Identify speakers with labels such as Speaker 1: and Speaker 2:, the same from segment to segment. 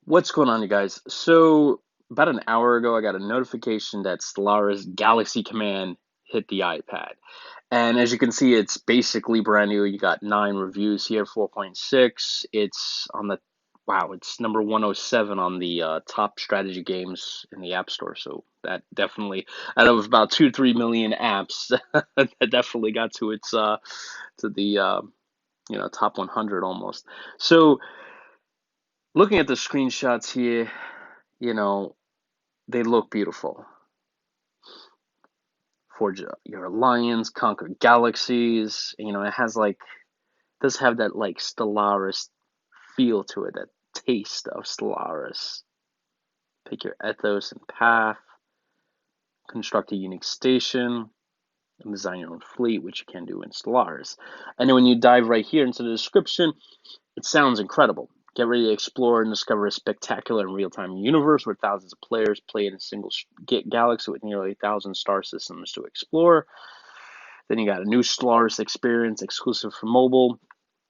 Speaker 1: What's going on, you guys? So, about an hour ago, I got a notification that Stellaris Galaxy Command hit the iPad. And as you can see, it's basically brand new. You got 9 reviews here, 4.6. It's on the, wow, it's number 107 on the top strategy games in the App Store. So, that definitely, out of about 3 million apps, that definitely got to its, to the, top 100 almost. So, looking at the screenshots here, you know, they look beautiful. Forge your alliance, conquer galaxies. It has does have that like Stellaris feel to it, that taste of Stellaris. Pick your ethos and path, construct a unique station, and design your own fleet, which you can do in Stellaris. And then when you dive right here into the description, it sounds incredible. Get ready to explore and discover a spectacular and real-time universe where thousands of players play in a single galaxy with nearly 1,000 star systems to explore. Then you got a new Stellaris experience exclusive for mobile.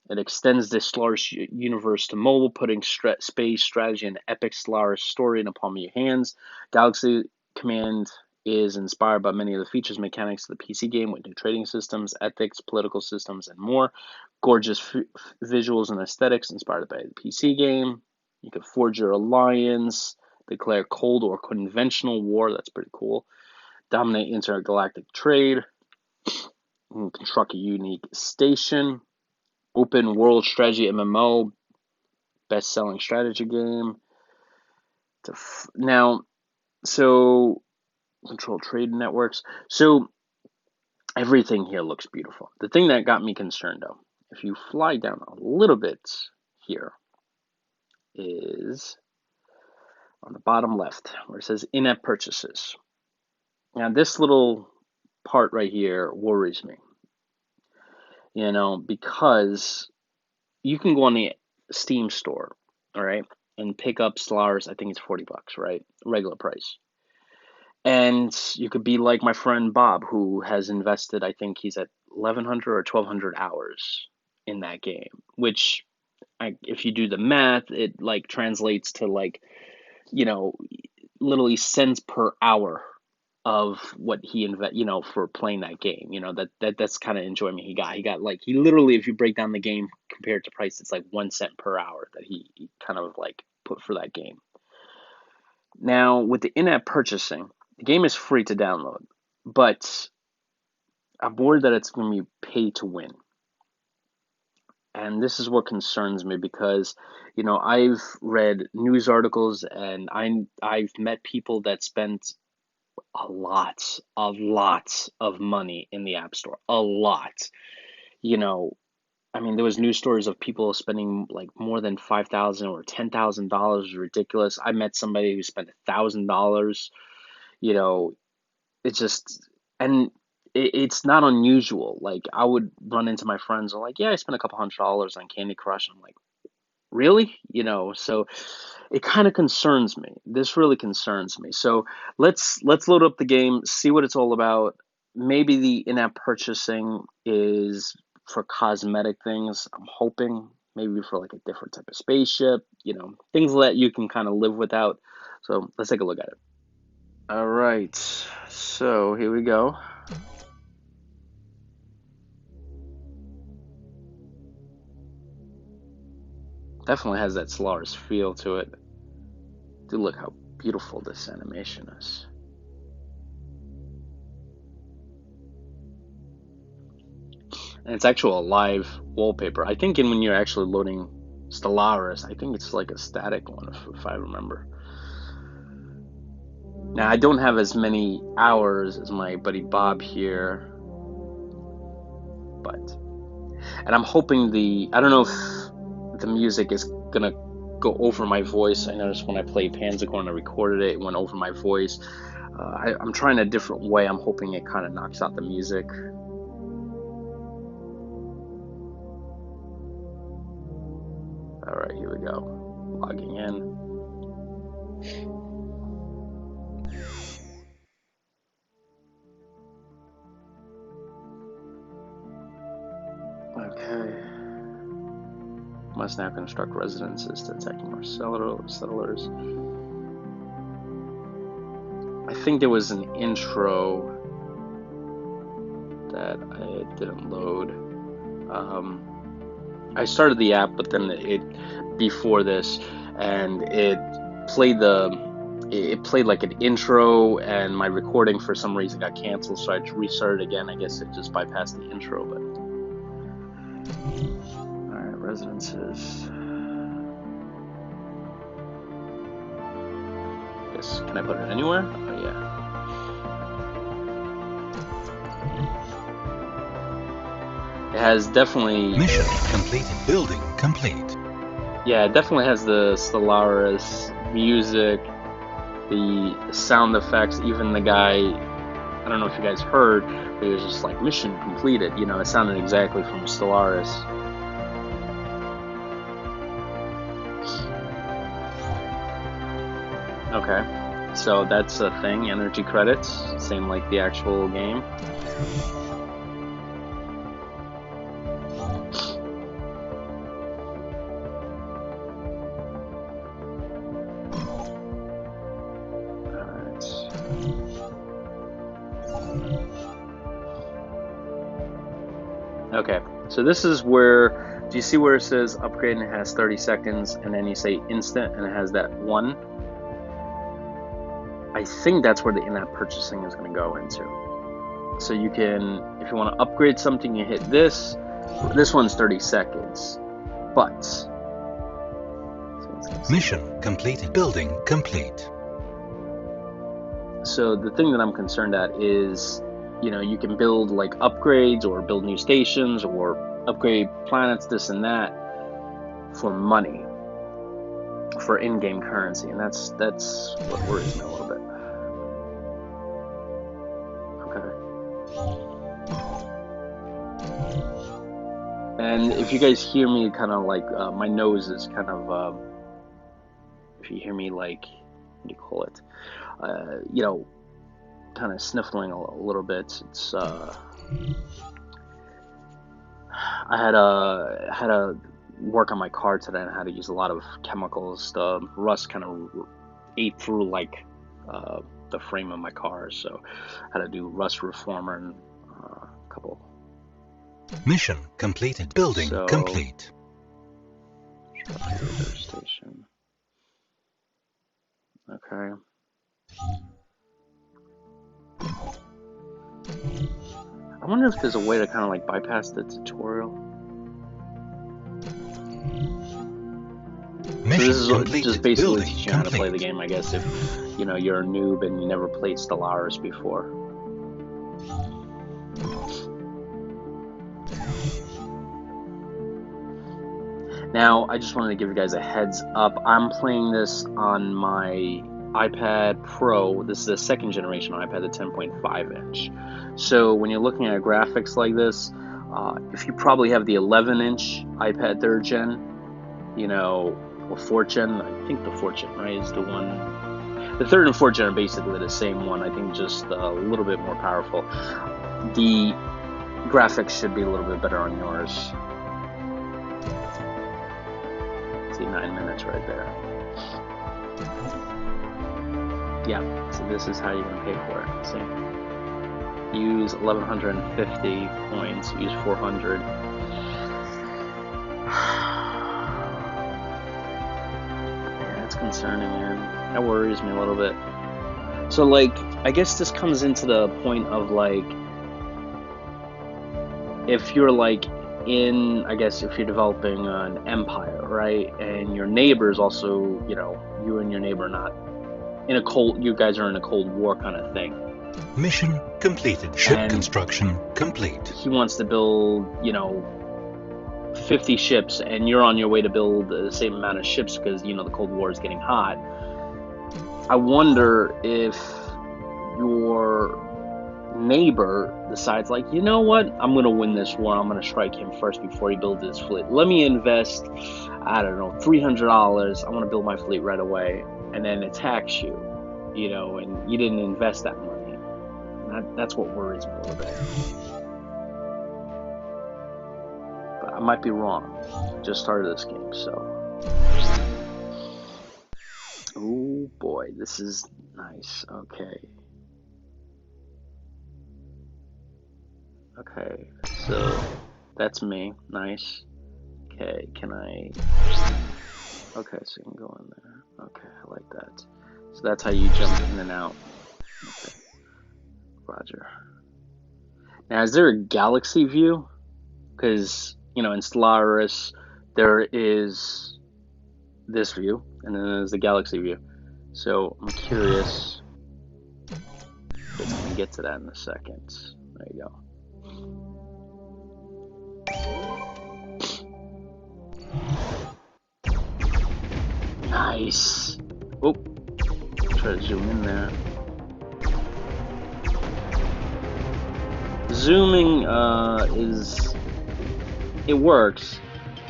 Speaker 1: It extends the Stellaris universe to mobile, putting space strategy and epic Stellaris story in the palm of your hands. Galaxy Command is inspired by many of the features and mechanics of the PC game with new trading systems, ethics, political systems, and more. Gorgeous visuals and aesthetics inspired by the PC game. You can forge your alliance, declare cold or conventional war. That's pretty cool. Dominate intergalactic trade. Construct a unique station. Open world strategy MMO. Best-selling strategy game. Now, so control trade networks. So everything here looks beautiful. The thing that got me concerned, though, if you fly down a little bit here, is on the bottom left where it says in-app purchases. Now, this little part right here worries me, because you can go on the Steam store, all right, and pick up Stellaris. I think it's $40, right? Regular price. And you could be like my friend Bob, who has invested, I think he's at 1,100 or 1,200 hours in that game, which if you do the math, it like translates to you know, literally cents per hour of what he for playing that game. That's kind of enjoyment he got. He literally, if you break down the game compared to price, it's like 1 cent per hour that he kind of like put for that game. Now with the in-app purchasing, the game is free to download, but I'm worried that it's going to be pay to win. And this is what concerns me because, I've read news articles and I've met people that spent a lot of money in the App Store. A lot. There was news stories of people spending like more than $5,000 or $10,000. Ridiculous. I met somebody who spent $1,000. It's just, and it's not unusual. Like I would run into my friends and like, yeah, I spent a couple $100 on Candy Crush. I'm like, really? So it kind of concerns me. This really concerns me. So let's load up the game, see what it's all about. Maybe the in-app purchasing is for cosmetic things. I'm hoping maybe for like a different type of spaceship, things that you can kind of live without. So let's take a look at it. All right, so here we go. Definitely has that Stellaris feel to it. Dude, look how beautiful this animation is. And it's actual live wallpaper. I think when you're actually loading Stellaris, I think it's like a static one, if I remember. Now, I don't have as many hours as my buddy Bob here, and I'm hoping I don't know if the music is gonna go over my voice. I noticed when I played Panzercorn, I recorded it, it went over my voice. I'm trying a different way. I'm hoping it kind of knocks out the music. All right, here we go. Logging in. Okay. Must now construct residences to attack more settlers. I think there was an intro that I didn't load. I started the app, but then before this, and it played like an intro, and my recording for some reason got canceled, so I restarted again. I guess it just bypassed the intro, but alright, residences. I guess, can I put it anywhere? Oh yeah. It has definitely...
Speaker 2: Mission completed. Building complete.
Speaker 1: Yeah, it definitely has the Stellaris music, the sound effects, even the guy, I don't know if you guys heard, but he was just like, mission completed. You know, it sounded exactly from Stellaris. Okay, so that's a thing, energy credits, same like the actual game. Okay, so this is where, do you see where it says upgrade and it has 30 seconds and then you say instant and it has that 1? I think that's where the in-app purchasing is going to go into. So you can, if you want to upgrade something, you hit this. This one's 30 seconds, but...
Speaker 2: Mission completed. Building complete.
Speaker 1: So the thing that I'm concerned at is, you know, you can build like upgrades or build new stations or upgrade planets, this and that, for money, for in-game currency, and that's what worries me a little bit. Okay. And if you guys hear me kind of like, my nose is kind of, if you hear me like, what do you call it? You know, kind of sniffling a little bit. It's I had to work on my car today and I had to use a lot of chemicals. The rust kind of ate through like the frame of my car, so I had to do rust reformer and a couple.
Speaker 2: Mission completed. Building complete.
Speaker 1: Station. Okay. I wonder if there's a way to kind of like bypass the tutorial. So this is just basically teaching you how to play the game, I guess, if you know you're a noob and you never played Stellaris before. Now, I just wanted to give you guys a heads up. I'm playing this on my iPad Pro. This is a second generation iPad, the 10.5 inch. So when you're looking at graphics like this, if you probably have the 11-inch iPad 3rd gen, you know, or 4th gen, I think the 4th gen, right, is the one. The 3rd and 4th gen are basically the same one, I think just a little bit more powerful. The graphics should be a little bit better on yours. See, 9 minutes right there. Yeah, so this is how you're going to pay for it. See? Use 1,150 points, use 400. Yeah, that's concerning, man. That worries me a little bit. So, like, I guess this comes into the point of, like, if you're, like, I guess if you're developing an empire, right, and your neighbor's also, you know, you and your neighbor are not in a cold, you guys are in a Cold War kind of thing.
Speaker 2: Mission completed. Ship construction complete.
Speaker 1: He wants to build, you know, 50 ships, and you're on your way to build the same amount of ships because, you know, the Cold War is getting hot. I wonder if your neighbor decides, like, you know what, I'm gonna win this war, I'm gonna strike him first before he builds his fleet. Let me invest, I don't know, $300, I want to build my fleet right away, and then attacks you, you know, and you didn't invest that money. That's what worries me a little bit. But I might be wrong. I just started this game, so. Oh boy, this is nice. Okay. Okay, so that's me. Nice. Okay, can I? Okay, so you can go in there. Okay, I like that. So that's how you jump in and out. Okay, Roger. Now, is there a galaxy view? Because, you know, in Stellaris, there is this view, and then there's the galaxy view. So I'm curious. It's going to get to that in a second. There you go. Nice. Oh, try to zoom in there. Zooming it works.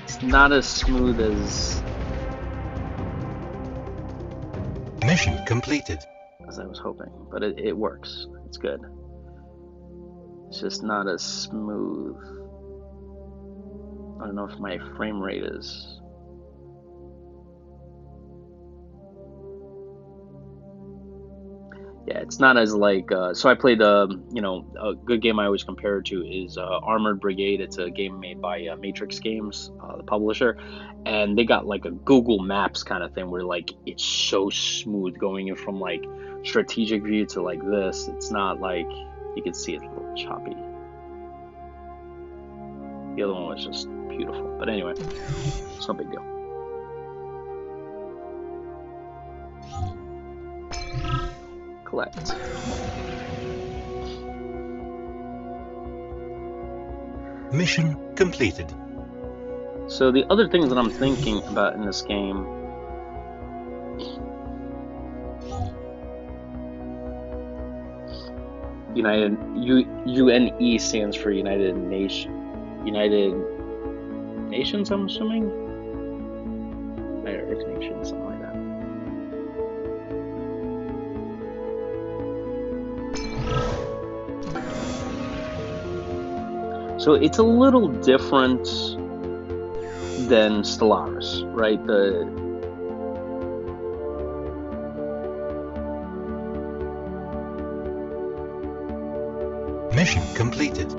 Speaker 1: It's not as smooth
Speaker 2: Mission completed.
Speaker 1: as I was hoping, but it works. It's good. It's just not as smooth. I don't know if my frame rate is. Yeah, it's not as like. So I played you know, a good game I always compare it to is Armored Brigade. It's a game made by Matrix Games, the publisher, and they got like a Google Maps kind of thing where like it's so smooth going in from like strategic view to like this. It's not like you can see it's a little choppy. The other one was just beautiful, but anyway, it's no big deal. Collect.
Speaker 2: Mission completed.
Speaker 1: So the other things that I'm thinking about in this game, UNE stands for United Nations, I'm assuming? Earth Nations, something like that. So it's a little different than Stellaris, right?
Speaker 2: Mission completed.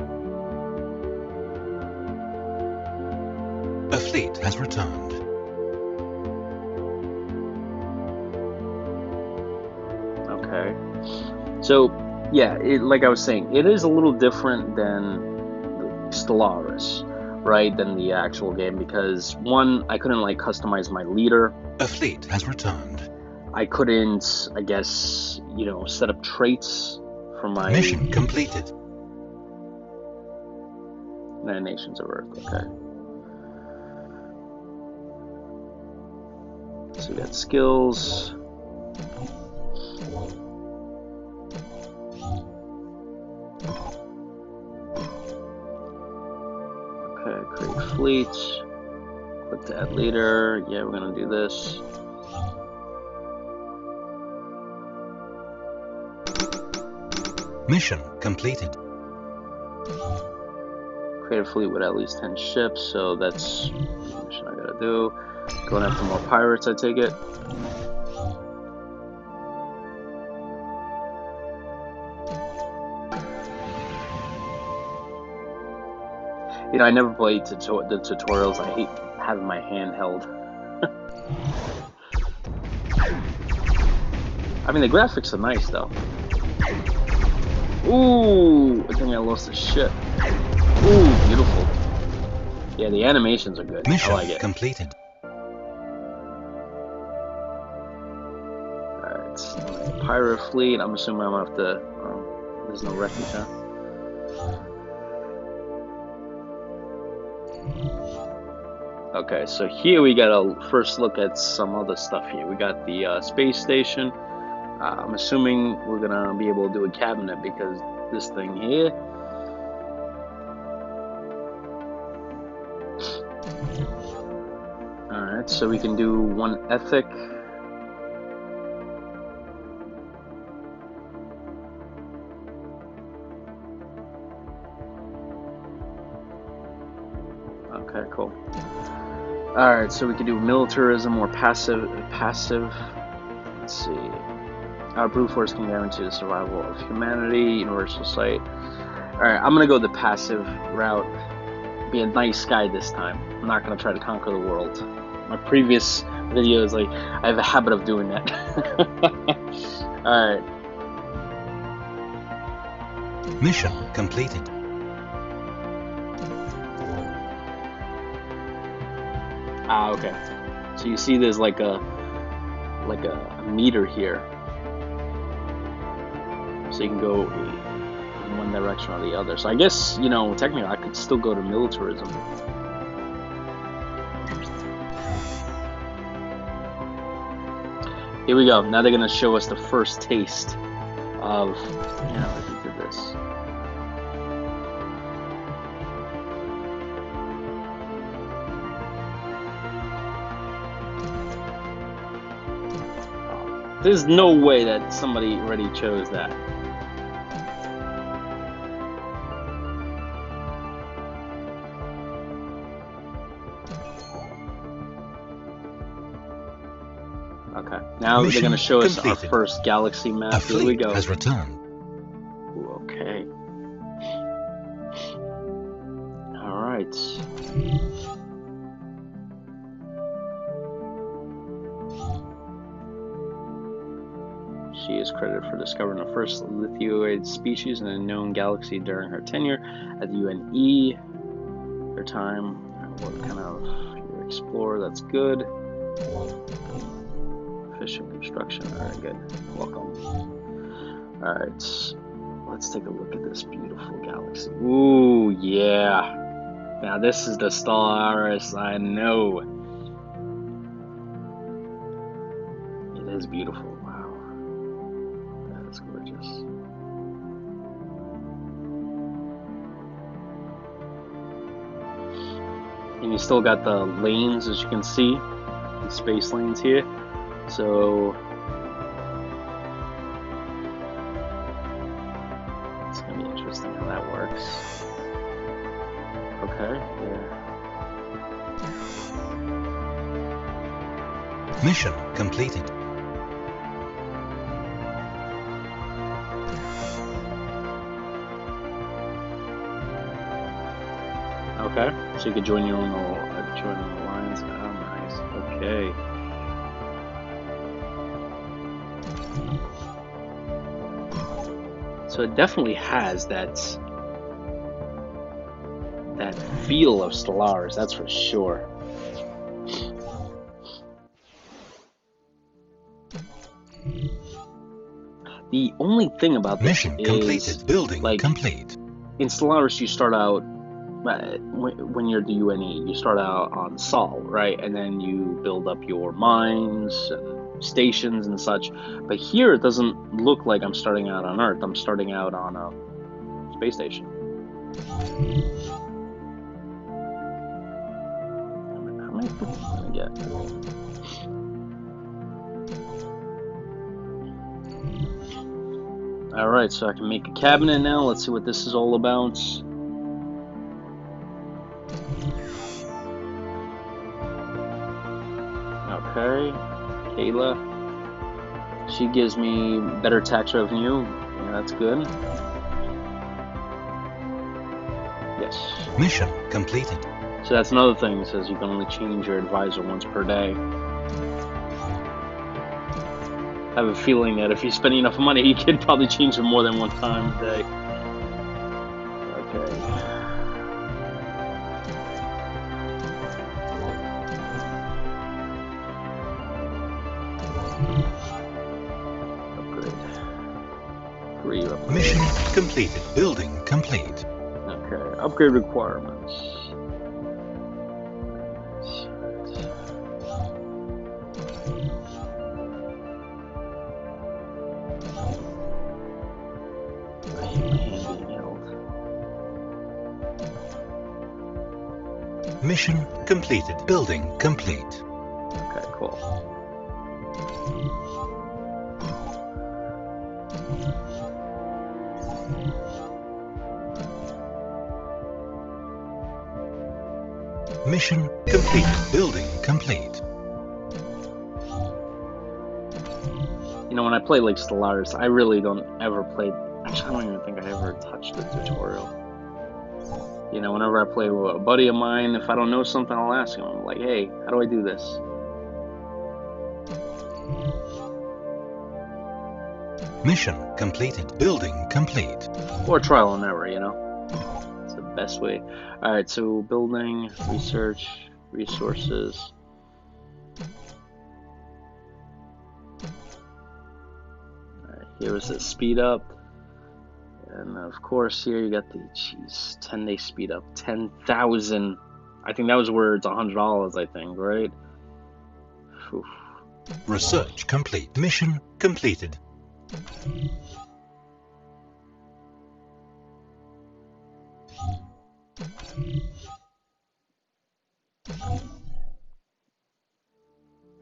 Speaker 2: A fleet has returned.
Speaker 1: Okay. So, yeah, like I was saying, it is a little different than Stellaris, right? Than the actual game, because one, I couldn't like customize my leader.
Speaker 2: A fleet has returned.
Speaker 1: I couldn't, I guess, you know, set up traits for my
Speaker 2: mission completed.
Speaker 1: United Nations of Earth. Okay. So we got skills. Okay, create fleet. Click to add leader. Yeah, we're gonna do this.
Speaker 2: Mission completed.
Speaker 1: Create a fleet with at least 10 ships, so that's the mission I gotta do. Going after more pirates, I take it. You know, I never played the tutorials. I hate having my hand held. I mean, the graphics are nice, though. Ooh, I think I lost the ship. Ooh, beautiful. Yeah, the animations are good.
Speaker 2: Mission
Speaker 1: I like it.
Speaker 2: completed.
Speaker 1: Alright, pirate fleet. I'm assuming I'm gonna have to. There's no wreckage, huh? Okay, so here we got a first look at some other stuff here. We got the space station. I'm assuming we're gonna be able to do a cabinet because this thing here. Alright, so we can do one ethic. Okay. cool. Alright, so we could do militarism or passive. Let's see. Our brute force can guarantee the survival of humanity. Universal sight. Alright, I'm gonna go the passive route. Be a nice guy this time. I'm not gonna try to conquer the world. My previous videos, like, I have a habit of doing that. Alright.
Speaker 2: Mission completed.
Speaker 1: Ah, okay. So you see there's like a meter here. So you can go in one direction or the other. So I guess, you know, technically I could still go to militarism. Here we go. Now they're gonna show us the first taste of, you know, if we did this. There's no way that somebody already chose that. Okay, now they're going to show us our first galaxy map.
Speaker 2: A
Speaker 1: Here we go.
Speaker 2: fleet has returned.
Speaker 1: Ooh, okay. All right. She is credited for discovering the first lithoid species in a known galaxy during her tenure at the UNE. Her time, what kind of explorer? That's good. Fishing, construction. All right, good. Welcome. All right, let's take a look at this beautiful galaxy. Ooh, yeah. Now this is the Stellaris. I know. It is beautiful. Wow, that is gorgeous. And you still got the lanes, as you can see, the space lanes here. So it's gonna be interesting how that works. Okay, yeah.
Speaker 2: Mission completed.
Speaker 1: Okay, so you could join your own alliance. Oh, nice. Okay. So it definitely has that feel of Stellaris, that's for sure. The only thing about this
Speaker 2: Mission completed. Building
Speaker 1: like,
Speaker 2: complete.
Speaker 1: In Stellaris, you start out when you're the UNE, you start out on Sol, right? And then you build up your mines and stations and such. But here, it doesn't look like I'm starting out on Earth. I'm starting out on a space station. How many people am I gonna get? Alright, so I can make a cabinet now. Let's see what this is all about. Okay, Kayla. She gives me better tax revenue. Yeah, that's good. Yes.
Speaker 2: Mission completed.
Speaker 1: So that's another thing. It says you can only change your advisor once per day. I have a feeling that if you spend enough money, you can probably change it more than one time a day. Okay. Upgrade.
Speaker 2: Mission completed. Building complete.
Speaker 1: Okay. Upgrade requirements.
Speaker 2: Mission completed. Building complete.
Speaker 1: Okay, cool.
Speaker 2: Mission completed. Building complete.
Speaker 1: You know, when I play like Stellaris, I really don't ever play. Actually, I don't even think I ever touched the tutorial. You know, whenever I play with a buddy of mine, if I don't know something, I'll ask him. I'm like, hey, how do I do this?
Speaker 2: Mission completed. Building complete.
Speaker 1: Or trial and error, you know? It's the best way. Alright, so building, research, resources. Alright, here is the speed up. And of course, here you got the, 10-day speed up. 10,000. I think that was where it's $100, I think, right? Oof.
Speaker 2: Research complete. Mission completed.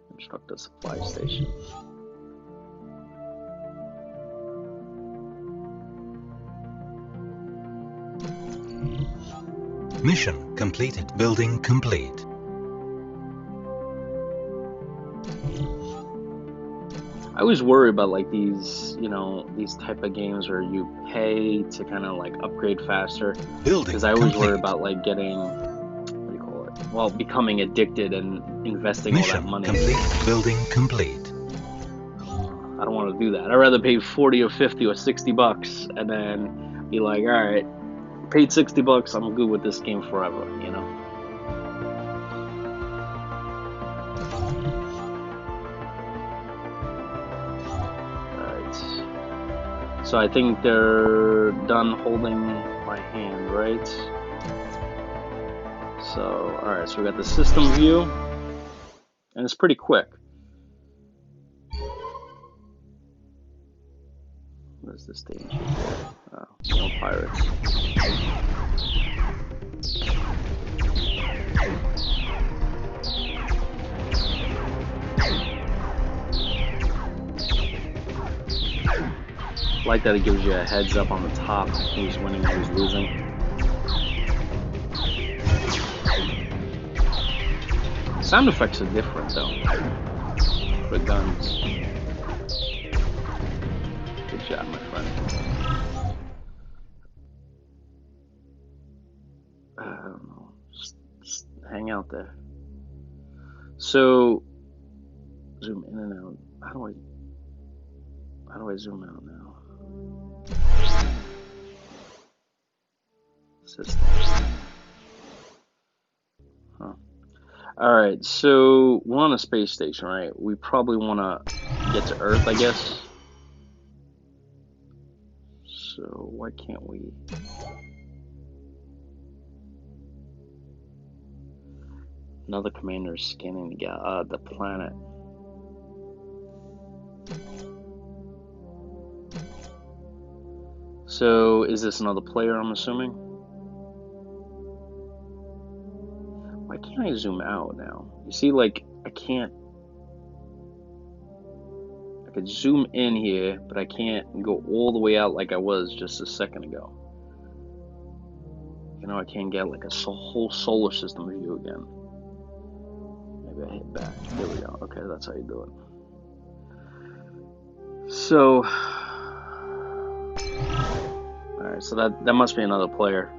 Speaker 1: Construct a supply station.
Speaker 2: Mission completed. Building complete.
Speaker 1: I always worry about like these, you know, these type of games where you pay to kind of like upgrade faster.
Speaker 2: Building
Speaker 1: because I always
Speaker 2: complete.
Speaker 1: worry about like getting, what do you call it? Well, becoming addicted and investing
Speaker 2: Mission
Speaker 1: all that money.
Speaker 2: complete. Building complete.
Speaker 1: I don't want to do that. I'd rather pay 40 or 50 or 60 bucks and then be like, all right, paid 60 bucks, I'm good with this game forever, you know? Alright. So I think they're done holding my hand, right? So, alright, so we got the system view, and it's pretty quick. What is this danger here? Oh, no pirates. I like that it gives you a heads up on the top who's winning and who's losing. Sound effects are different though for guns. Good job, my friend. I don't know. Just hang out there. So zoom in and out. How do I zoom out now? System. Huh. Alright, so we're on a space station, right? We probably want to get to Earth, I guess. So why can't we? Another commander is scanning the planet. So is this another player, I'm assuming? Why can't I zoom out now? You see, like, I could zoom in here, but I can't go all the way out like I was just a second ago. You know, I can't get like a whole solar system view again. Maybe I hit back. There we go. Okay, that's how you do it. So, alright, so that must be another player.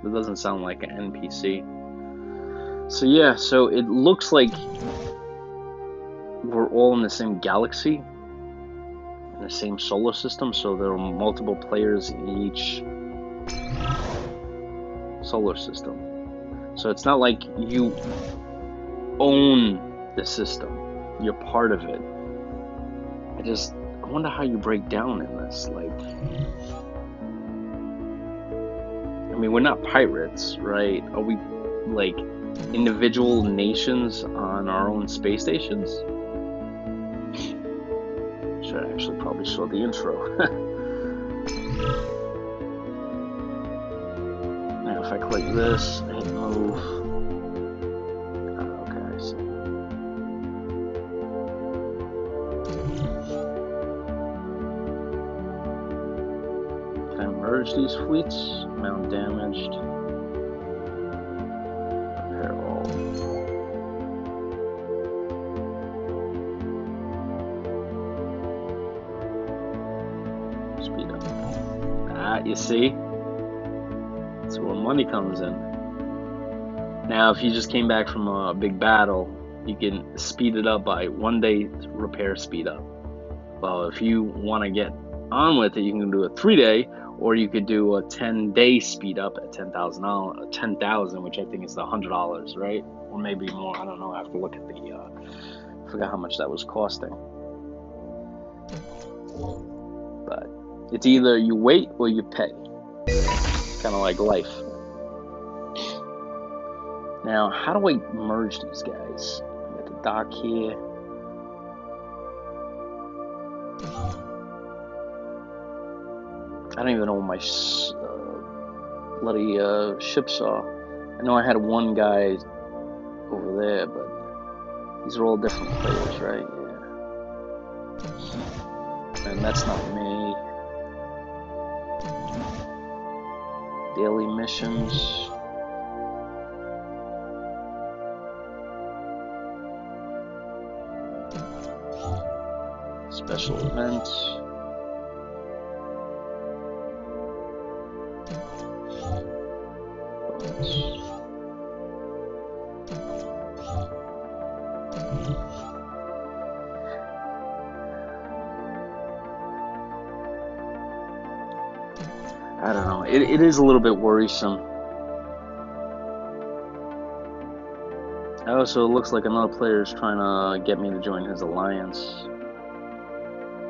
Speaker 1: That doesn't sound like an NPC. So yeah, so it looks like we're all in the same galaxy, in the same solar system, so there are multiple players in each solar system. So it's not like you own the system, you're part of it. I wonder how you break down in this. Like, I mean, we're not pirates, right? Are we like individual nations on our own space stations? Should actually probably show the intro. Now if I click this, I hit move. Oh, okay, I see. Can I merge these fleets? Amount damaged. Repair all. speed up. Ah, you see? That's where money comes in. Now, if you just came back from a big battle, you can speed it up by 1 day repair speed up. Well, if you want to get on with it, you can do a 3-day, or you could do a 10-day speed up at $10,000, which I think is the $100, right? Or maybe more. I don't know. I have to look at the. I forgot how much that was costing. But it's either you wait or you pay. Kind of like life. Now, how do I merge these guys? I got the dock here. I don't even know what my bloody ships are. I know I had one guy over there, but these are all different players, right? Yeah. And that's not me. Daily missions. Special events. I don't know. It is a little bit worrisome. Also, it looks like another player is trying to get me to join his alliance.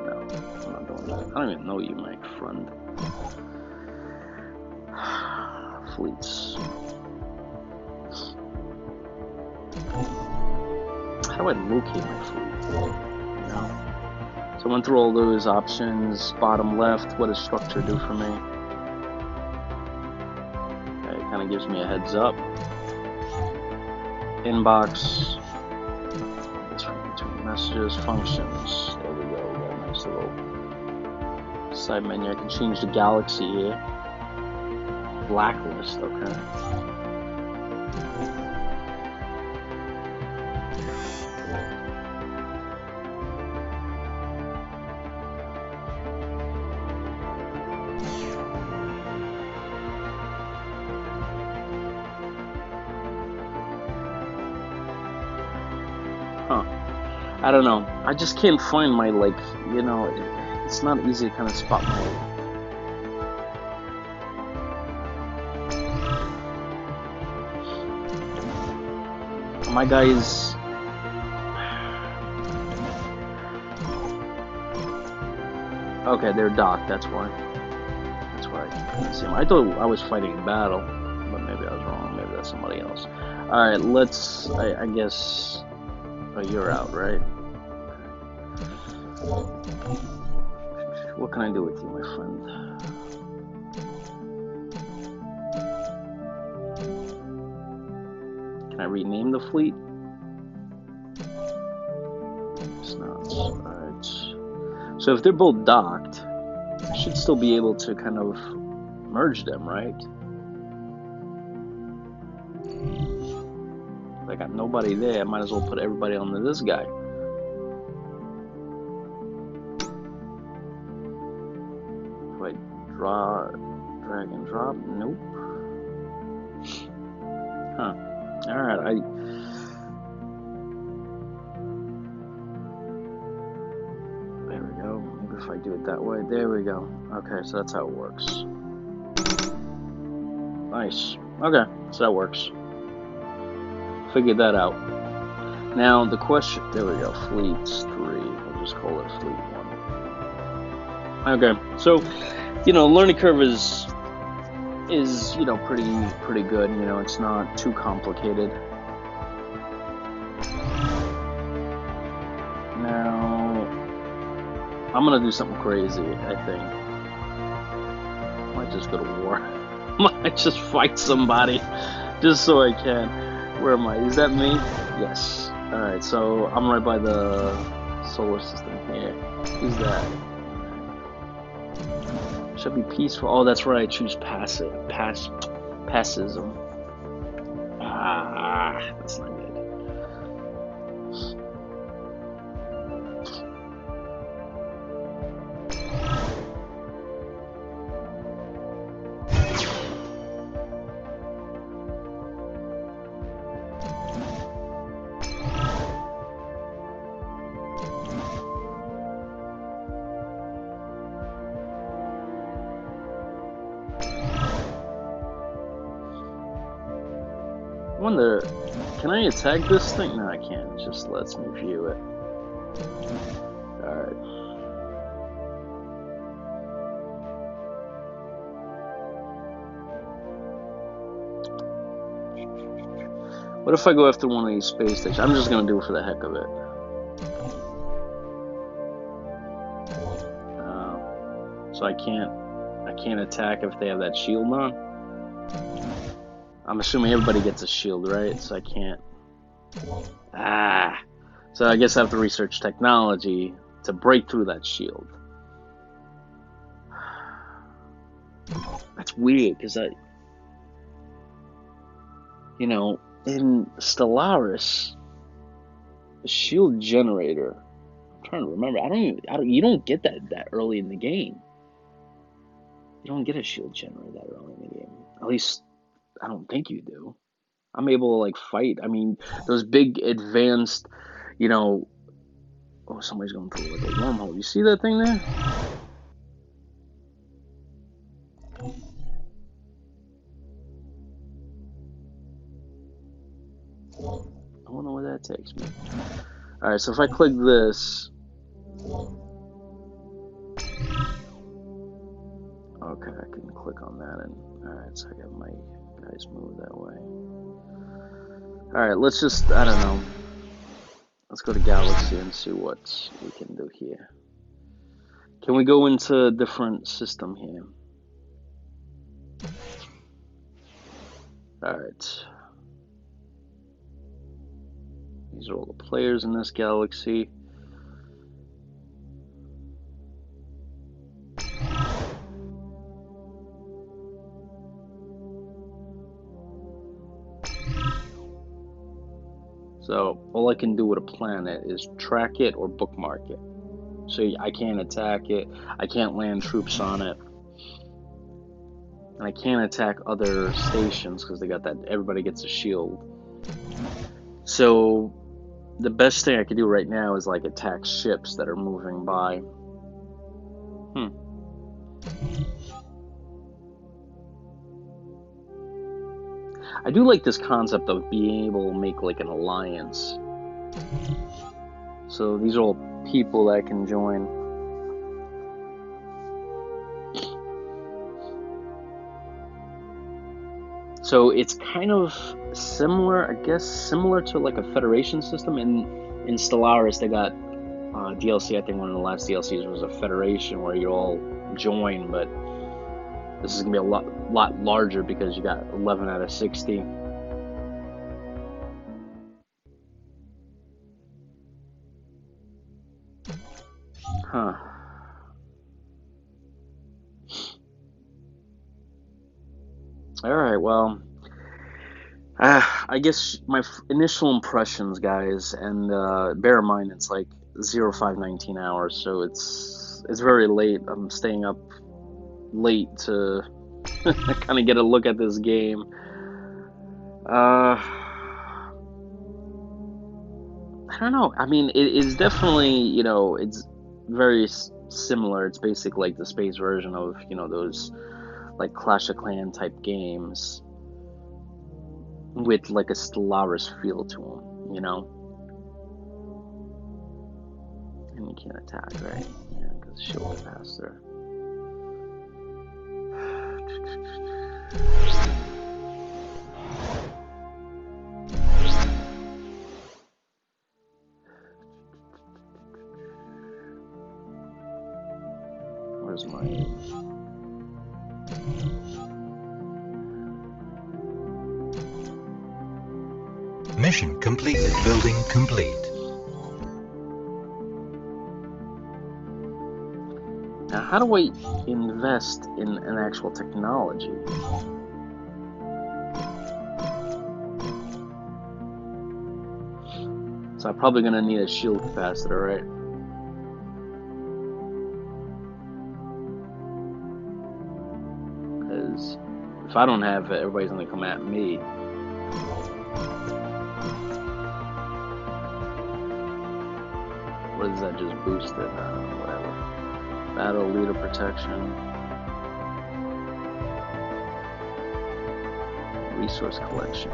Speaker 1: No, I'm not doing that. I don't even know you, my friend. Fleets. How do I locate my fleet? You know? So I went through all those options. Bottom left, what does structure do for me? Okay, it kind of gives me a heads up. Inbox. This one between messages, functions. There we go. We got a nice little side menu. I can change the galaxy here. Blacklist, okay. I don't know. I just can't find my, like, you know, it's not easy to kind of spot my guys. Okay, they're docked, that's why. That's why I couldn't see them. I thought I was fighting a battle, but maybe I was wrong. Maybe that's somebody else. Alright, let's, I guess. Oh, you're out, right? What can I do with you, my friend? Can I rename the fleet? It's not. Alright. So if they're both docked, I should still be able to kind of merge them, right? I got nobody there. I might as well put everybody onto this guy. Do I drag and drop? Nope. Huh. Alright, there we go. Maybe if I do it that way. There we go. Okay, so that's how it works. Nice. Okay, so that works. Figured that out. Now the question, there we go, fleets 3, we'll just call it fleet 1. Okay, so, you know, learning curve is you know, pretty good, you know, it's not too complicated. Now, I'm gonna do something crazy, I think. I might just go to war. Might just fight somebody, just so I can. Where am I? Is that me? Yes. Alright, so I'm right by the solar system here. Who's that? Should be peaceful. Oh, that's right. I choose passism. Ah, that's not good. wonder, can I attack this thing? No, I can't. It just lets me view it. Alright. What if I go after one of these space stations? I'm just gonna do it for the heck of it. So I can't attack if they have that shield on. I'm assuming everybody gets a shield, right? So I can't. So I guess I have to research technology to break through that shield. That's weird, because in Stellaris, the shield generator. I'm trying to remember. You don't get that early in the game. You don't get a shield generator that early in the game. At least I don't think you do. I'm able to like fight. I mean, those big advanced, oh, somebody's going through like a wormhole. You see that thing there? I don't know where that takes me. Alright, so if I click this. Okay, I can click on that, and alright, so I got my guys move that way. Alright, let's just, I don't know. Let's go to Galaxy and see what we can do here. Can we go into a different system here? Alright. These are all the players in this galaxy. So all I can do with a planet is track it or bookmark it. So I can't attack it, I can't land troops on it, and I can't attack other stations because they got that, everybody gets a shield. So the best thing I could do right now is like attack ships that are moving by. I do like this concept of being able to make like an alliance. So these are all people that I can join. So it's kind of similar, I guess, similar to like a Federation system. In Stellaris, they got DLC. I think one of the last DLCs was a Federation where you all join, but this is gonna be a lot larger because you got 11 out of 60. Huh. Alright, well, I guess my initial impressions, guys, and bear in mind it's like 05:19 hours, so it's very late. I'm staying up late to kind of get a look at this game. I don't know. I mean, it's definitely, it's very similar. It's basically like the space version of, those like Clash of Clans type games with like a Stellaris feel to them, And you can't attack, right? Yeah, because shield is faster. Where's my...
Speaker 2: Mission completed. Building complete.
Speaker 1: Now, how do I invest in an actual technology? So I'm probably gonna need a shield capacitor, right? Because if I don't have it, everybody's gonna come at me. Or does that just boost it? Whatever. Battle leader protection. Resource collection.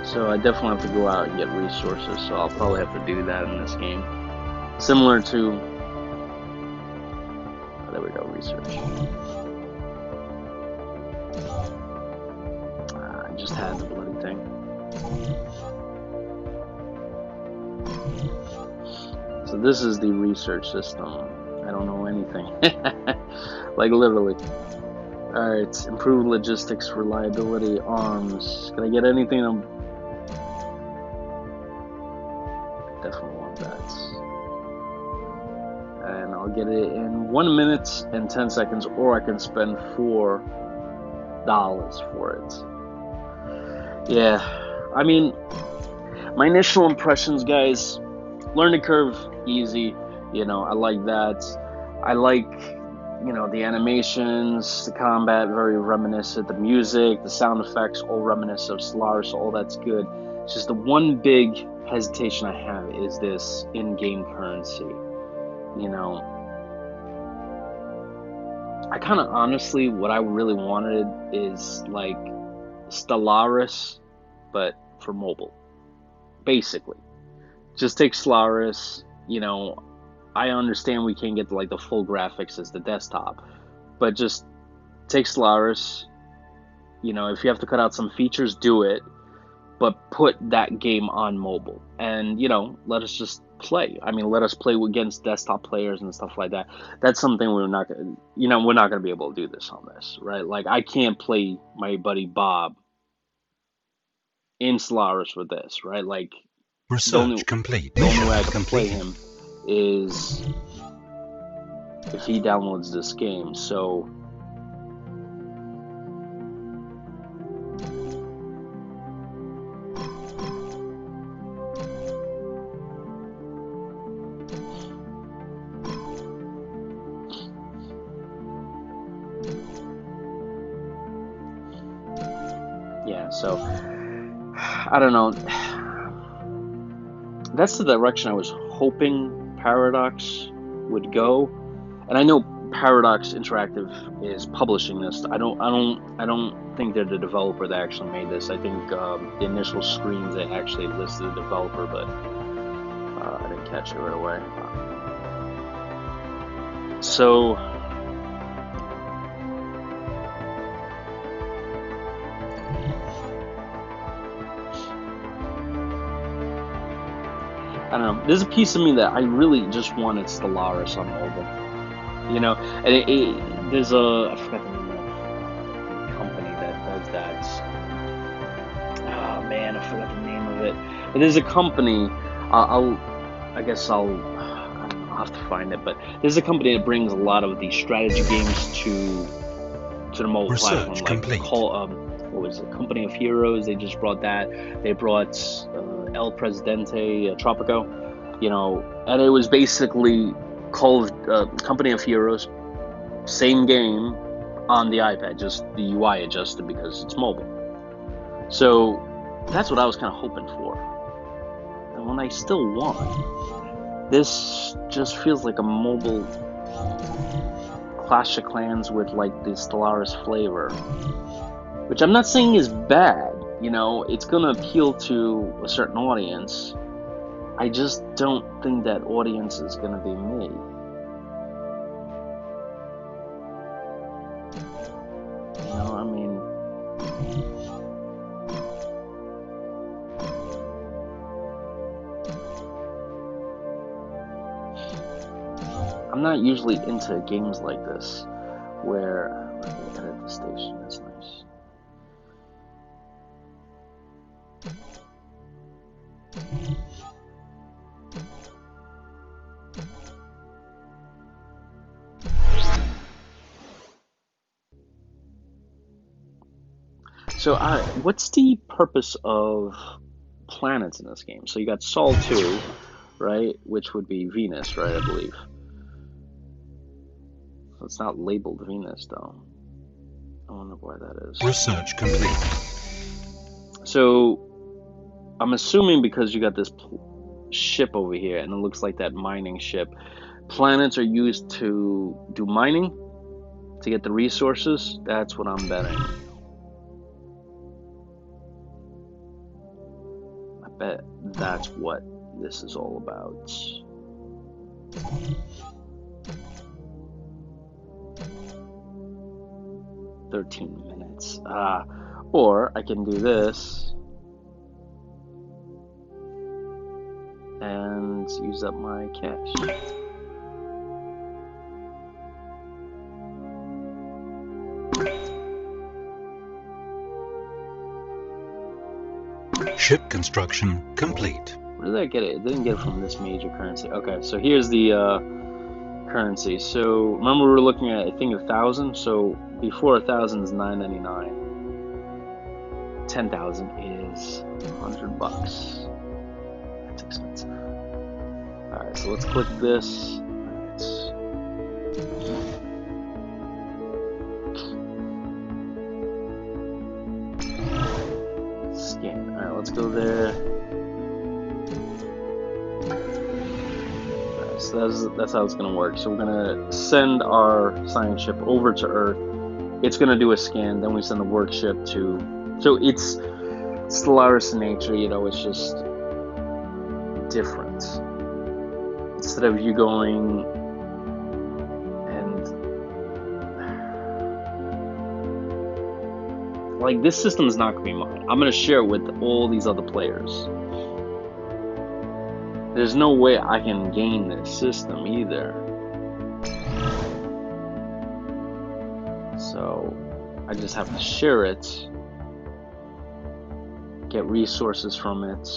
Speaker 1: So I definitely have to go out and get resources, so I'll probably have to do that in this game. Similar to... Oh, there we go, research. I just had the bloody thing. So this is the research system. I don't know anything. Like, literally. Alright, improved logistics, reliability, arms. Can I get anything? I definitely want that. And I'll get it in 1 minute and 10 seconds, or I can spend $4 for it. Yeah, I mean, my initial impressions, guys, learning curve, easy. You know, I like that. I like, you know, the animations, the combat, very reminiscent. The music, the sound effects, all reminiscent of Stellaris, all that's good. It's just the one big hesitation I have is this in-game currency. You know, I kind of honestly, what I really wanted is like Stellaris, but for mobile. Basically, just take Stellaris. You know, I understand we can't get like the full graphics as the desktop, but just take Stellaris. You know, if you have to cut out some features, do it, but put that game on mobile, and you know, let us just play. I mean, let us play against desktop players and stuff like that. That's something we're not gonna, you know, we're not gonna be able to do this on this, right? Like, I can't play my buddy Bob in Stellaris with this, right? Like, the only
Speaker 2: complete.
Speaker 1: way I can play him is if he downloads this game. So yeah, so I don't know. That's the direction I was hoping Paradox would go, and I know Paradox Interactive is publishing this. I don't think they're the developer that actually made this. I think the initial screens they actually listed the developer, but I didn't catch it right away. So I don't know. There's a piece of me that I really just wanted Stellaris on mobile. You know, and there's I forgot the name of the company that does that. Oh man, I forgot the name of it. But there's a company. I'll have to find it. But there's a company that brings a lot of these strategy games to the mobile platform. Like what was it? Company of Heroes. They just brought that. They brought El Presidente Tropico. You know, and it was basically called Company of Heroes, same game on the iPad, just the UI adjusted because it's mobile. So that's what I was kind of hoping for. And when I still want, this just feels like a mobile Clash of Clans with like the Stellaris flavor, which I'm not saying is bad. You know, it's gonna appeal to a certain audience. I just don't think that audience is gonna be me. You know, I mean, I'm not usually into games like this, where let me edit the station. That's nice. So, what's the purpose of planets in this game? So you got Sol 2, right? Which would be Venus, right? I believe. So it's not labeled Venus, though. I wonder why that is.
Speaker 2: Research complete.
Speaker 1: So, I'm assuming because you got this ship over here, and it looks like that mining ship. Planets are used to do mining, to get the resources. That's what I'm betting. I bet that's what this is all about. $13 minutes. Or I can do this and use up my cash.
Speaker 2: Ship construction complete.
Speaker 1: Where did I get it? It didn't get it from this major currency. Okay, so here's the currency. So remember we were looking at, I think, 1,000. So before 1,000 is 9.99. 10,000 is $100. That's expensive. All right, so let's click this. Scan. All right, let's go there. So that's how it's going to work. So we're going to send our science ship over to Earth. It's going to do a scan. Then we send the work ship to... So it's Stellaris in nature, you know, it's just different. Instead of you going and... Like, this system is not going to be mine. I'm going to share it with all these other players. There's no way I can gain this system either. So I just have to share it, get resources from it.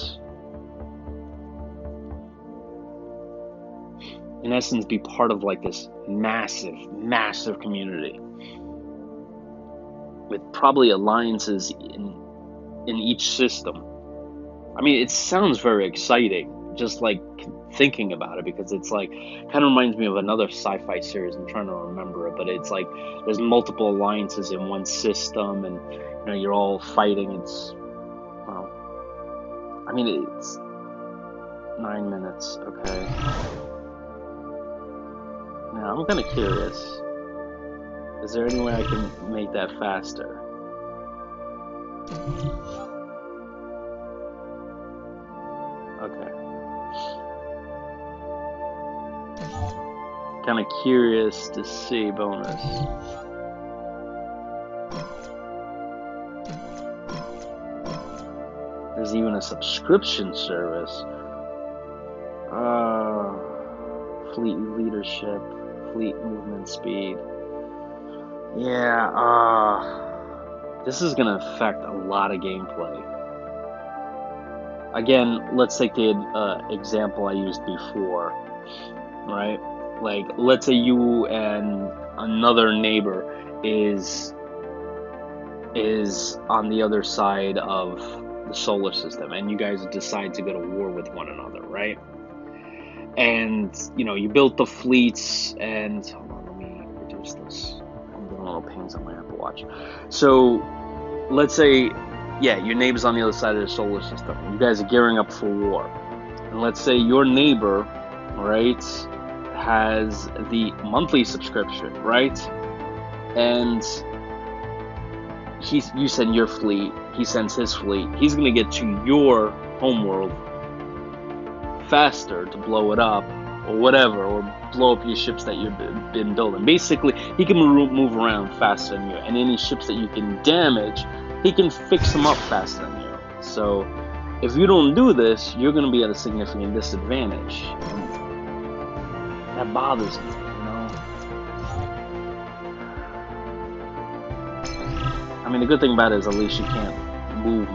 Speaker 1: In essence, be part of like this massive, massive community with probably alliances in each system. I mean, it sounds very exciting. Just like thinking about it, because it's like kind of reminds me of another sci-fi series. I'm trying to remember it, but it's like there's multiple alliances in one system, and you know, you're all fighting. It's, well, I mean, it's 9 minutes. Okay. Now I'm kind of curious. Is there any way I can make that faster? Okay. Kind of curious to see bonus. There's even a subscription service. Fleet leadership, fleet movement speed. Yeah, this is gonna affect a lot of gameplay. Again, let's take the example I used before, right? Like, let's say you and another neighbor is on the other side of the solar system, and you guys decide to go to war with one another, right? And you know, you built the fleets, and hold on, let me reduce this. I'm getting little pains on my Apple Watch. So let's say, yeah, your neighbor's on the other side of the solar system. You guys are gearing up for war, and let's say your neighbor, right, has the monthly subscription, right? And you send your fleet, he sends his fleet. He's gonna get to your homeworld faster to blow it up, or whatever, or blow up your ships that you've been building. Basically, he can move around faster than you, and any ships that you can damage, he can fix them up faster than you. So, if you don't do this, you're gonna be at a significant disadvantage. That bothers me, you know? I mean, the good thing about it is at least you can't move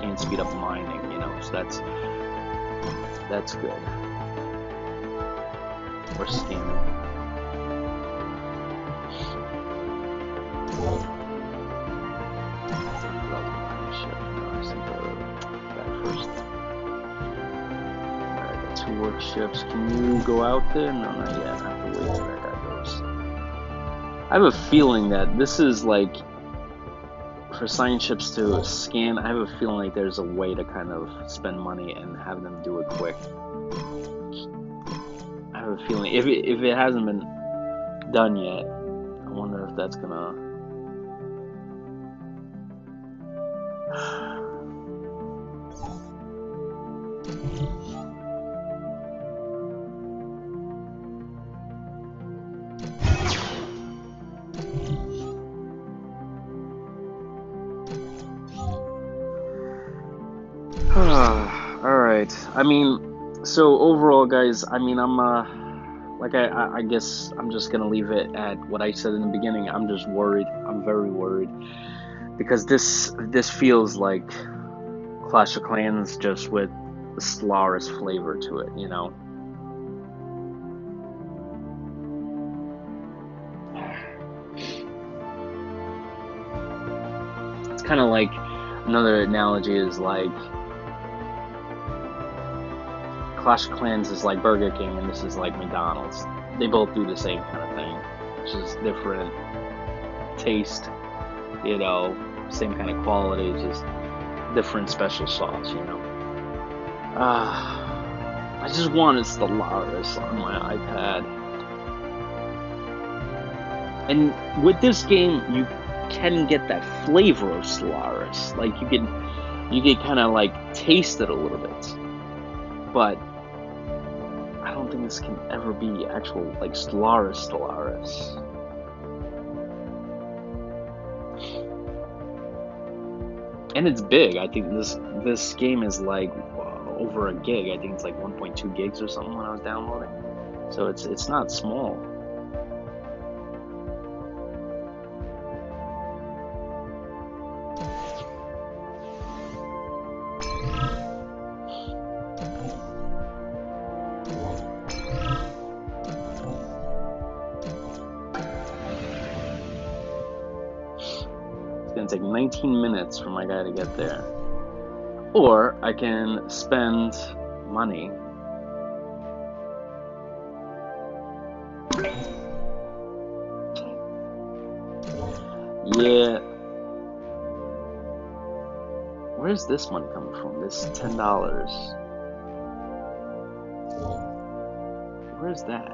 Speaker 1: can't speed up mining, you know, so that's good. Or scanning. Two work ships. Can you go out there? No, not yet. I have to wait till that guy goes. I have a feeling that this is like for science ships to scan, I have a feeling like there's a way to kind of spend money and have them do it quick. I have a feeling if it hasn't been done yet, I wonder if that's gonna. Alright. I mean, so overall, guys, I mean, I guess I'm just gonna leave it at what I said in the beginning. I'm just worried. I'm very worried. Because this feels like Clash of Clans just with the Stellaris flavor to it, you know? It's kind of like, another analogy is like, Clash of Clans is like Burger King and this is like McDonald's. They both do the same kind of thing. It's just different taste, you know, same kind of quality, just different special sauce, you know. I just wanted Stellaris on my iPad. And with this game, you can get that flavor of Stellaris. Like you can kind of like taste it a little bit. But I don't think this can ever be actual like Stellaris. And it's big. I think this game is like over a gig. I think it's like 1.2 gigs or something when I was downloading. So it's not small. It's gonna take 19 minutes for my guy to get there. Or I can spend money. Yeah. Where's this money coming from? This $10. Where's that?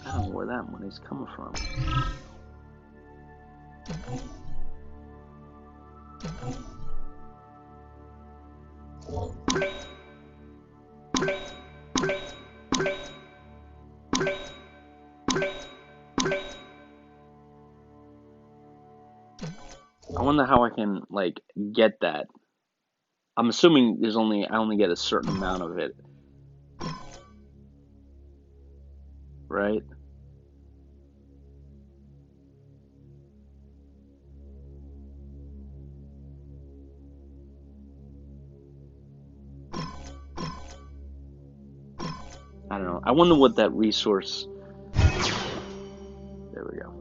Speaker 1: I don't know where that money's coming from. I wonder how I can like get that. I'm assuming I only get a certain amount of it. Right? I don't know. I wonder what that resource. There we go.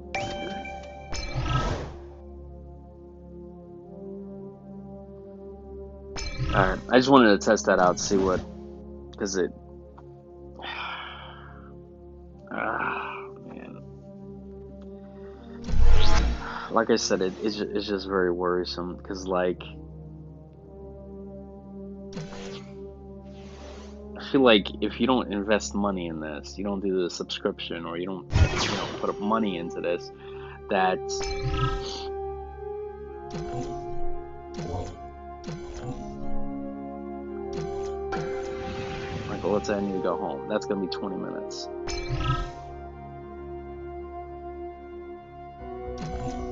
Speaker 1: Alright, I just wanted to test that out, see what, because it, man, like I said, it's just very worrisome, because like, I feel like if you don't invest money in this, you don't do the subscription, or you don't, put up money into this, that let's say I need to go home. That's going to be 20 minutes.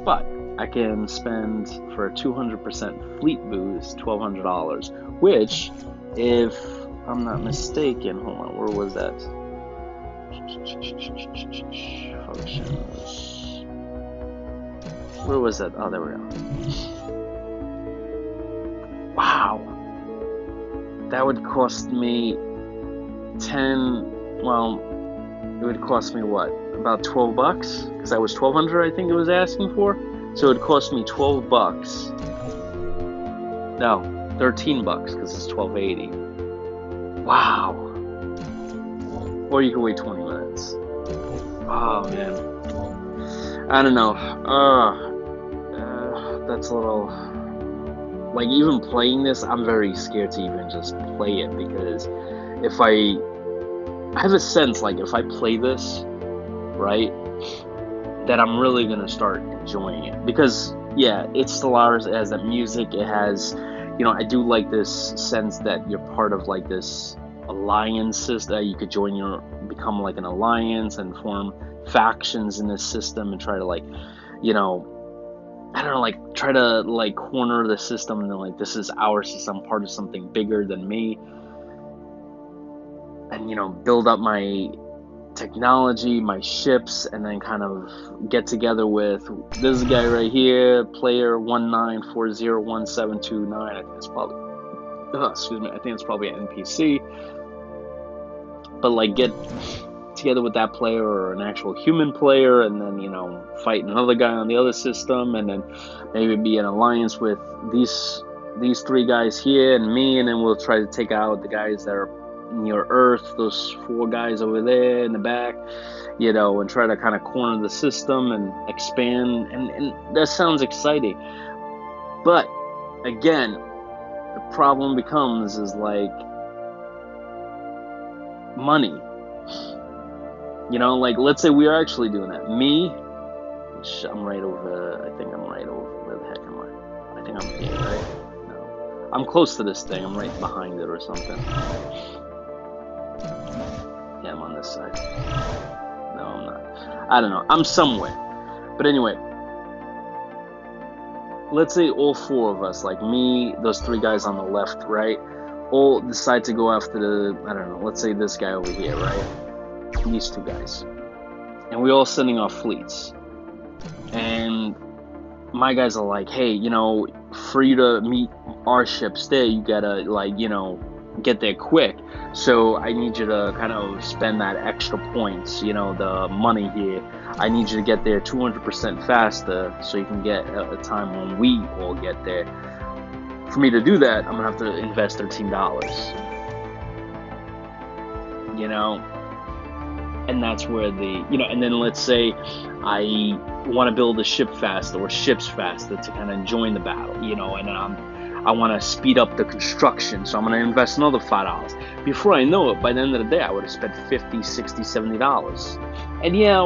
Speaker 1: But I can spend for a 200% fleet boost $1,200, which, if I'm not mistaken, hold on, where was that? Functions. Where was that? Oh, there we go. Wow. That would cost me it would cost me what, about $12, because that was 1,200 I think it was asking for, so it would cost me $12. No, $13 because it's 12.80. Wow. Or you can wait 20 minutes. Oh man, I don't know. That's a little, like, even playing this, I'm very scared to even just play it, because if I have a sense, like, if I play this, right, that I'm really gonna start enjoying it, because yeah, it's Stellaris, it has that music, it has, I do like this sense that you're part of like this alliances, that you could become like an alliance and form factions in this system and try to, like, I don't know, like, try to like corner the system, and then, like, this is our system, part of something bigger than me, and build up my technology, my ships, and then kind of get together with this guy right here, player 19401729. I think it's probably excuse me, I think it's probably an NPC, but like get together with that player or an actual human player, and then fight another guy on the other system, and then maybe be an alliance with these three guys here and me, and then we'll try to take out the guys that are near Earth, those four guys over there in the back, and try to kind of corner the system and expand, and that sounds exciting. But again, the problem becomes is like money. Like, let's say we are actually doing that. Me, which I'm right over, I think I'm right over, where the heck am I? I think I'm here, right? No. I'm close to this thing, I'm right behind it or something. Yeah, I'm on this side. No, I'm not. I don't know, I'm somewhere. But anyway, let's say all four of us, like me, those three guys on the left, right, all decide to go after I don't know, let's say this guy over here, right? These two guys, and we all sending off fleets, and my guys are like, hey, for you to meet our ships there, you gotta, like, get there quick, so I need you to kind of spend that extra points, the money here. I need you to get there 200% faster, so you can get a time when we all get there. For me to do that, I'm gonna have to invest $13, and that's where and then let's say I want to build a ship faster or ships faster to kind of join the battle, and I want to speed up the construction, so I'm going to invest another $5. Before I know it, by the end of the day, I would have spent $50, $60, $70. And yeah,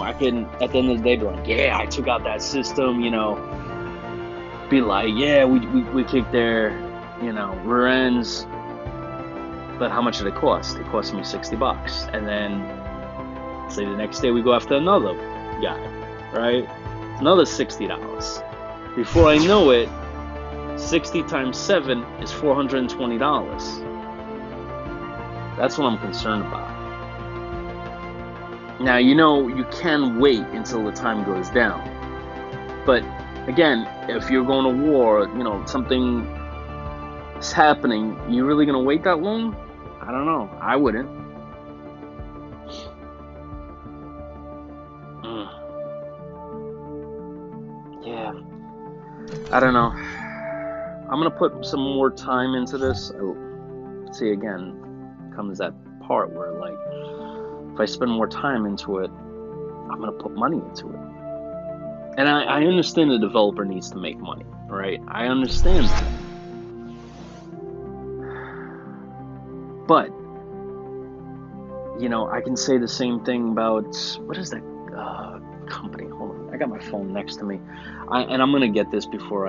Speaker 1: I can, at the end of the day, be like, yeah, I took out that system, be like, yeah, we kicked their, rear ends. But how much did it cost? It cost me $60. And then, say the next day we go after another guy, right? Another $60. Before I know it, 60 times 7 is $420. That's what I'm concerned about. Now, you can wait until the time goes down. But again, if you're going to war, something is happening, you really going to wait that long? I don't know. I wouldn't. Yeah. I don't know. I'm going to put some more time into this. See, again, comes that part where, like, if I spend more time into it, I'm going to put money into it. And I understand the developer needs to make money, right? I understand that. But, I can say the same thing about, what is that company? Hold on, I got my phone next to me. And I'm going to get this before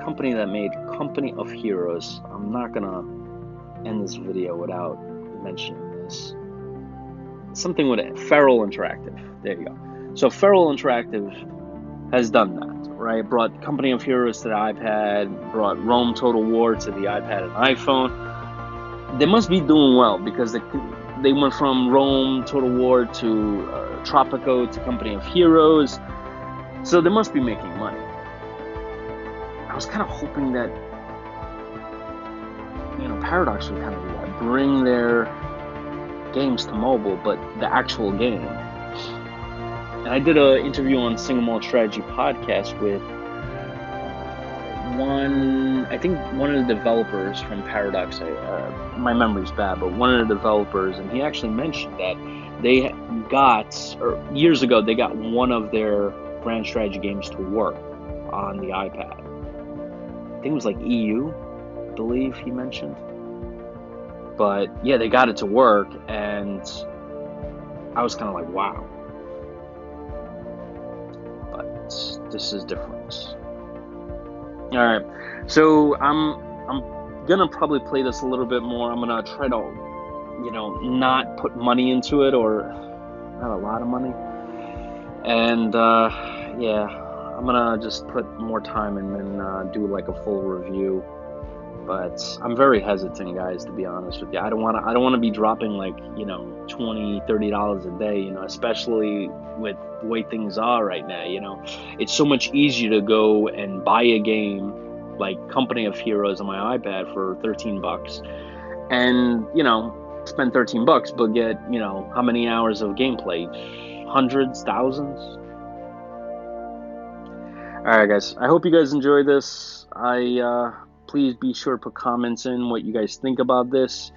Speaker 1: company that made Company of Heroes. I'm not going to end this video without mentioning this. Something with it. Feral Interactive. There you go. So Feral Interactive has done that. Right, brought Company of Heroes to the iPad, brought Rome Total War to the iPad and iPhone. They must be doing well, because they went from Rome Total War to Tropico to Company of Heroes, so they must be making money. I was kind of hoping that Paradox would kind of do that, bring their games to mobile, but the actual game. And I did an interview on Single Malt Strategy podcast with I think one of the developers from Paradox, my memory's bad, but one of the developers, and he actually mentioned that they or years ago, they got one of their grand strategy games to work on the iPad. I think it was like EU, I believe he mentioned. But yeah, they got it to work, and I was kind of like, wow. But this is different. All right, so I'm gonna probably play this a little bit more. I'm gonna try to, not put money into it, or not a lot of money. And yeah, I'm gonna just put more time and then do like a full review. But I'm very hesitant, guys, to be honest with you. I don't wanna be dropping like, $20, $30 a day, especially with the way things are right now. It's so much easier to go and buy a game like Company of Heroes on my iPad for $13 and, spend $13 but get, how many hours of gameplay? Hundreds, thousands? Alright, guys. I hope you guys enjoy this. Please be sure to put comments in what you guys think about this.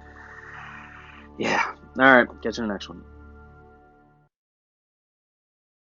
Speaker 1: Yeah. Alright, catch you in the next one.